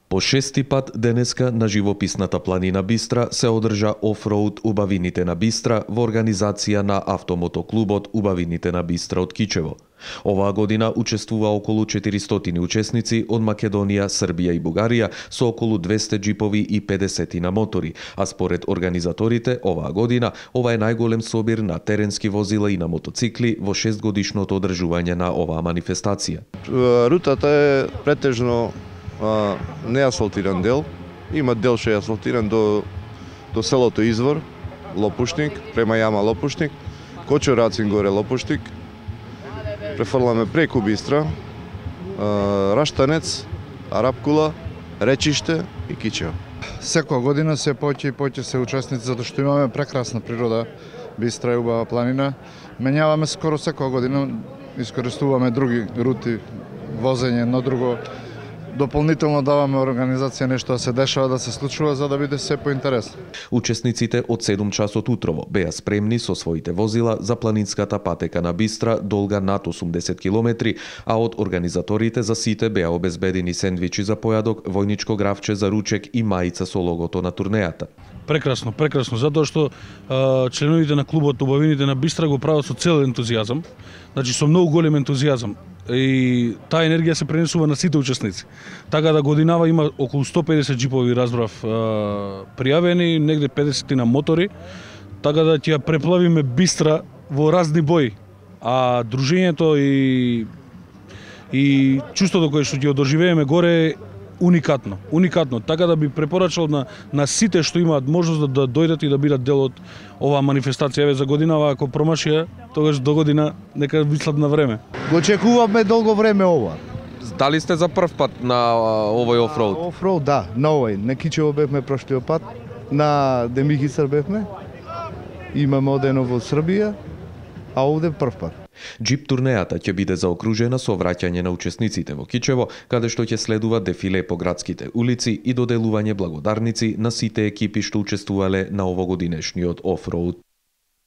По шести пат денеска на живописната планина Бистра се одржа офроуд Убавините на Бистра во организација на автомотоклубот Убавините на Бистра од Кичево. Оваа година учествува околу 400 учесници од Македонија, Србија и Бугарија со околу 200 джипови и 50 на мотори, а според организаторите оваа година ова е најголем собир на теренски возила и на мотоцикли во 6-годишното одржување на оваа манифестација. Рутата е претежно неасфалтиран дел. Има дел што е асфалтиран до селото Извор, Лопушник, према јама Лопушник, Кочо-Рацин горе Лопушник. Префрламе преку Бистра, Раштанец, Арапкула, Речиште и Кичево. Секоја година се поќе и поќе се учесници затоа што имаме прекрасна природа, Бистра е убава планина. Менјаваме скоро секоја година, искористуваме други рути, возење на друго. Дополнително даваме организација нешто да се дешава, да се случува, за да биде се поинтересно. Учесниците од 7 часот утрово беа спремни со своите возила за планинската патека на Бистра, долга над 80 километри, а од организаторите за сите беа обезбедени сендвичи за појадок, војничко гравче за ручек и мајца со логото на турнејата. Прекрасно, затоа што членовите на клубот Убавините на Бистра го прават со цел ентузијазам, значи со многу голем ентузијазам. И таа енергија се пренесува на сите учесници. Така да годинава има околу 150 джипови, разбрав, пријавени, негде 50 на мотори, така да ќе ја преплавиме Бистра во разни бои. А дружењето и чувството кое што ќе одоживееме горе е уникатно. Така да би препорачал на сите што имаат можност да дојдат и да бидат дел од оваа манифестација. Еве за годинава ако промашија, тогаш до година нека мислат на време. Го очекуваме долго време ова. Дали сте за прв пат на овој офроуд? Офроуд, да, на овој. На Кичево бевме прошлиот пат, на Демихисар бевме. Имаме одено во Србија, а овде прв пат. Джип турнејата ќе биде заокружена со враќање на учесниците во Кичево, каде што ќе следува дефиле по градските улици и доделување благодарници на сите екипи што учествувале на овогодинешниот офроуд.